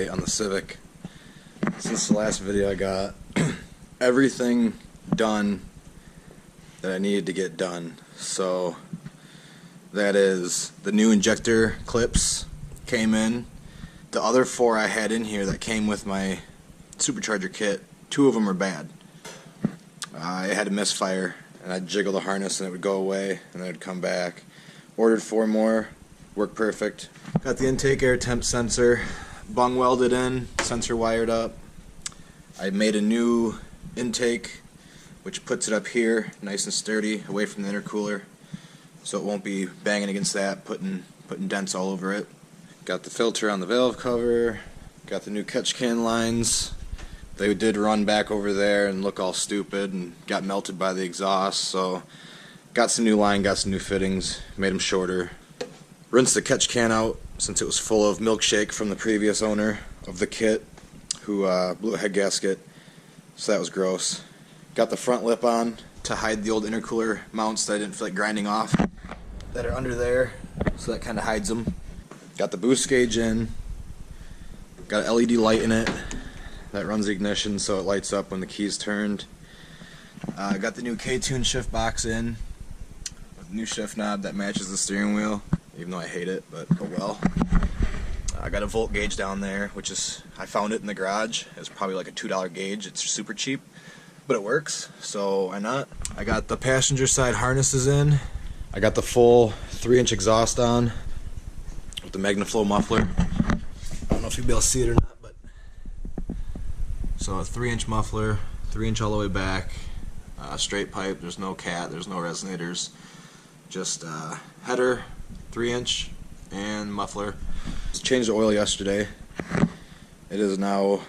update on the Civic. Since the last video I got everything done that I needed to get done. So that is, the new injector clips came in. The other 4 I had in here that came with my supercharger kit, 2 of them are bad. I had a misfire and I'd jiggle the harness and it would go away and then it would come back. Ordered 4 more, worked perfect. Got the intake air temp sensor bung welded in, sensor wired up. I made a new intake which puts it up here nice and sturdy away from the intercooler so it won't be banging against that, putting dents all over it. Got the filter on the valve cover, got the new catch can lines. They did run back over there and look all stupid and got melted by the exhaust, so got some new line, got some new fittings, made them shorter. Rinsed the catch can out since it was full of milkshake from the previous owner of the kit who blew a head gasket, so that was gross. Got the front lip on to hide the old intercooler mounts that I didn't feel like grinding off that are under there, so that kind of hides them. Got the boost gauge in, got an LED light in it that runs the ignition so it lights up when the key's turned. Got the new K-Tune shift box in with a new shift knob that matches the steering wheel, even though I hate it, but oh well. I got a volt gauge down there, which is, I found it in the garage. It's probably like a $2 gauge. It's super cheap, but it works, so why not? I got the passenger side harnesses in. I got the full 3-inch exhaust on with the MagnaFlow muffler. I don't know if you'll be able to see it or not. So a 3-inch muffler, 3-inch all the way back, straight pipe, there's no cat, there's no resonators, just header, 3-inch, and muffler. Just changed the oil yesterday. It is now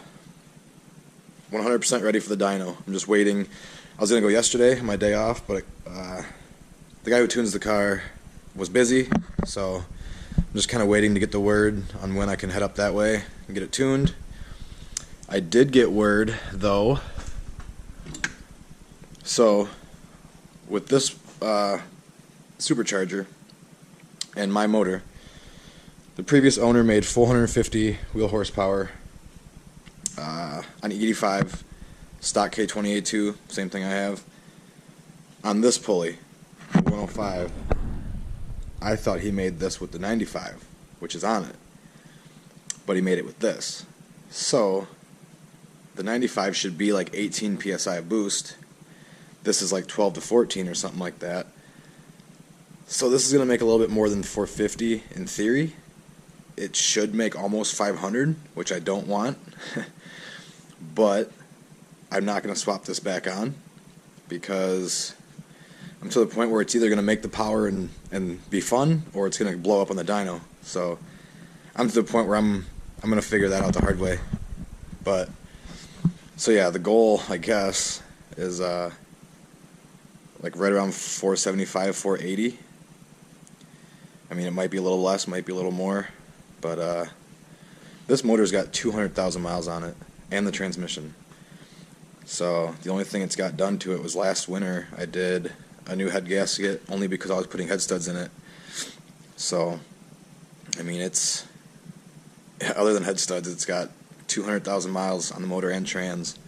100% ready for the dyno. I'm just waiting. I was going to go yesterday, my day off, but the guy who tunes the car was busy, so I'm just kind of waiting to get the word on when I can head up that way and get it tuned. I did get word, though, so with this supercharger and my motor, the previous owner made 450 wheel horsepower on E85 stock K28-2, same thing I have. On this pulley, 105, I thought he made this with the 95, which is on it, but he made it with this. So the 95 should be like 18 psi of boost. This is like 12 to 14 or something like that. So this is going to make a little bit more than 450 in theory. It should make almost 500, which I don't want. But I'm not going to swap this back on because I'm to the point where it's either going to make the power and be fun, or it's going to blow up on the dyno. So I'm to the point where I'm going to figure that out the hard way. But so yeah, the goal, I guess, is like right around 475, 480. I mean, it might be a little less, might be a little more, but this motor's got 200,000 miles on it, and the transmission. So the only thing it's got done to it was last winter I did a new head gasket, only because I was putting head studs in it. So, I mean, it's, other than head studs, it's got 200,000 miles on the motor and trans.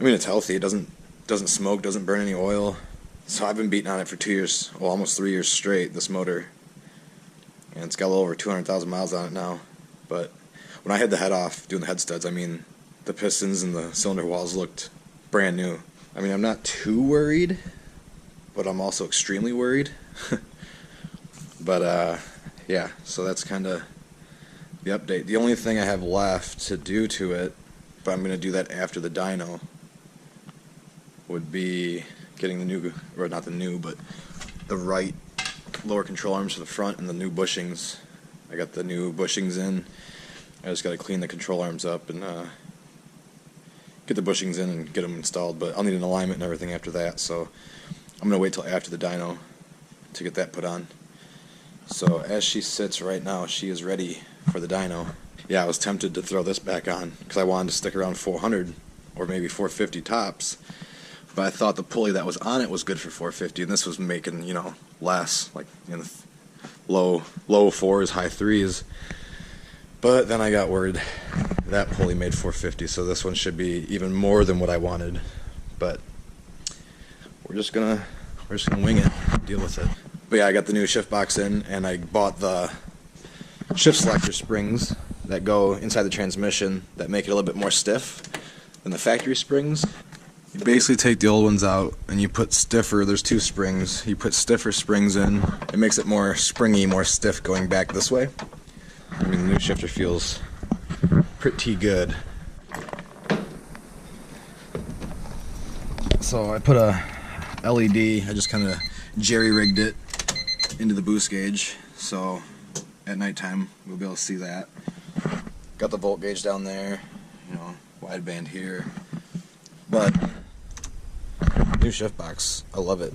I mean, it's healthy. It doesn't smoke, doesn't burn any oil. So I've been beating on it for 2 years, well, almost 3 years straight, this motor. And it's got a little over 200,000 miles on it now. But when I had the head off doing the head studs, I mean, the pistons and the cylinder walls looked brand new. I mean, I'm not too worried, but I'm also extremely worried. But yeah, so that's kind of the update. The only thing I have left to do to it, but I'm going to do that after the dyno, would be getting the new, or not the new, but the right lower control arms for the front and the new bushings. I got the new bushings in. I just got to clean the control arms up and get the bushings in and get them installed, but I'll need an alignment and everything after that, so I'm going to wait till after the dyno to get that put on. So as she sits right now, she is ready for the dyno. Yeah, I was tempted to throw this back on because I wanted to stick around 400 or maybe 450 tops, but I thought the pulley that was on it was good for 450, and this was making, you know, less, like in the low 4s, high 3s. But then I got word That pulley made 450, so this one should be even more than what I wanted. But we're just gonna wing it, deal with it. But yeah, I got the new shift box in, and I bought the shift selector springs that go inside the transmission that make it a little bit more stiff than the factory springs. You basically take the old ones out and you put stiffer, there's two springs, you put stiffer springs in. It makes it more springy, more stiff going back this way. I mean, the new shifter feels pretty good. So I put a LED, I just kind of jerry-rigged it into the boost gauge, so at nighttime we'll be able to see that. Got the volt gauge down there, you know, wideband here. But new shift box, I love it.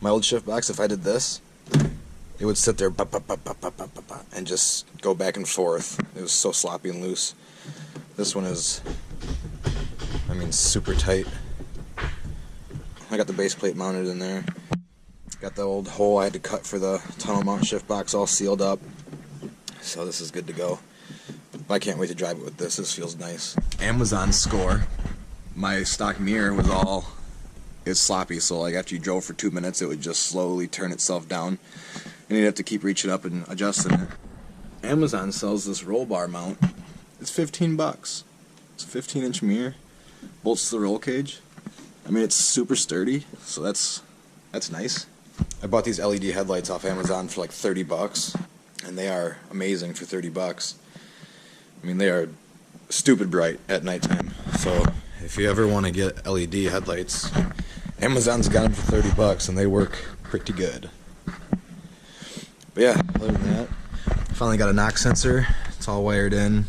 My old shift box, if I did this, it would sit there and just go back and forth. It was so sloppy and loose. This one is, I mean, super tight. I got the base plate mounted in there. Got the old hole I had to cut for the tunnel mount shift box all sealed up. So this is good to go. I can't wait to drive it with this. This feels nice. Amazon score. My stock mirror was it's sloppy, so like after you drove for 2 minutes it would just slowly turn itself down and you'd have to keep reaching up and adjusting it. Amazon sells this roll bar mount. It's 15 bucks. It's a 15-inch mirror. Bolts to the roll cage. I mean, it's super sturdy, so that's nice. I bought these LED headlights off Amazon for like 30 bucks, and they are amazing for 30 bucks. I mean, they are stupid bright at nighttime. So if you ever want to get LED headlights, Amazon's got them for 30 bucks, and they work pretty good. But yeah, other than that, finally got a knock sensor. It's all wired in,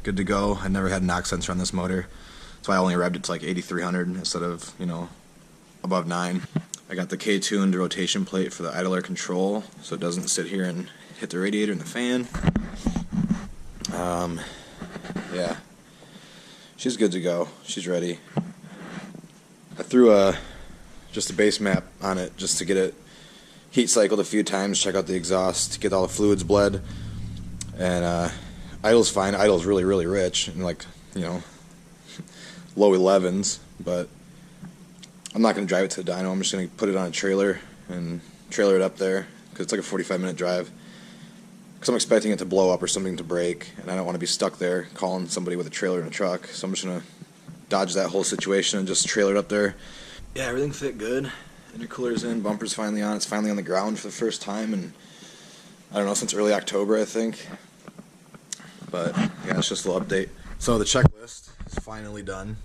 good to go. I never had a knock sensor on this motor. That's why I only revved it to like 8,300 instead of, you know, above 9. I got the K-tuned rotation plate for the idle air control, so it doesn't sit here and hit the radiator and the fan. Yeah, she's good to go. She's ready. I threw just a base map on it just to get it heat cycled a few times, check out the exhaust, get all the fluids bled, and idle's fine. Idle's really, really rich, and like, you know, low 11s, but I'm not going to drive it to the dyno. I'm just going to put it on a trailer and trailer it up there, because it's like a 45-minute drive. Because I'm expecting it to blow up or something to break, and I don't want to be stuck there calling somebody with a trailer and a truck. So I'm just going to dodge that whole situation and just trailer it up there. Yeah, everything fit good. Intercooler's in, bumper's finally on. It's finally on the ground for the first time, and I don't know, since early October, I think. But yeah, it's just a little update. So the checklist is finally done.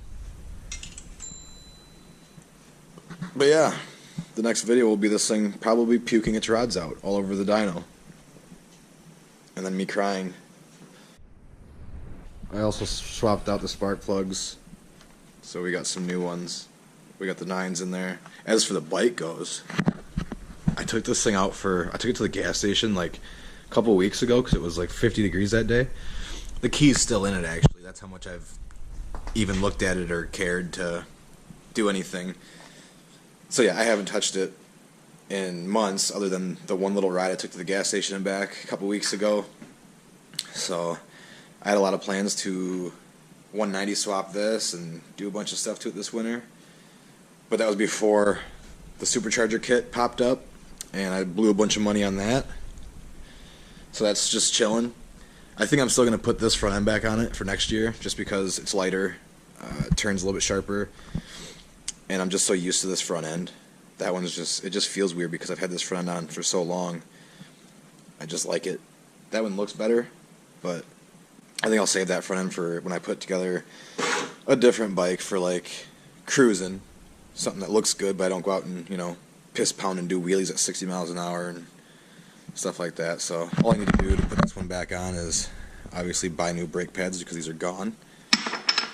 But yeah, the next video will be this thing probably puking its rods out all over the dyno. And then me crying. I also swapped out the spark plugs, so we got some new ones. We got the 9s in there. As for the bike goes, I took this thing out I took it to the gas station like a couple weeks ago because it was like 50 degrees that day. The key's still in it, actually. That's how much I've even looked at it or cared to do anything. So yeah, I haven't touched it in months, other than the one little ride I took to the gas station and back a couple weeks ago. So I had a lot of plans to 190 swap this and do a bunch of stuff to it this winter. But that was before the supercharger kit popped up, and I blew a bunch of money on that. So that's just chilling. I think I'm still going to put this front end back on it for next year, just because it's lighter, it turns a little bit sharper, and I'm just so used to this front end. That one's it just feels weird because I've had this front end on for so long. I just like it. That one looks better, but I think I'll save that front end for when I put together a different bike for like cruising. Something that looks good, but I don't go out and, you know, piss pound and do wheelies at 60 miles an hour and stuff like that. So all I need to do to put this one back on is obviously buy new brake pads because these are gone,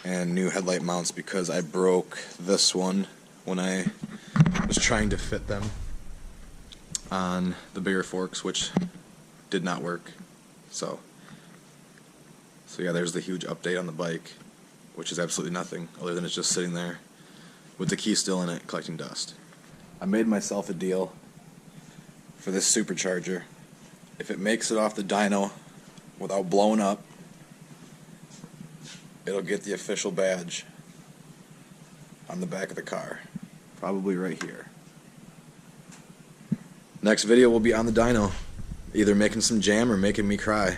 and new headlight mounts because I broke this one when I was trying to fit them on the bigger forks, which did not work. So yeah, there's the huge update on the bike, which is absolutely nothing other than it's just sitting there with the key still in it collecting dust. I made myself a deal for this supercharger. If it makes it off the dyno without blowing up, it'll get the official badge on the back of the car. Probably right here. Next video will be on the dyno, either making some jam or making me cry.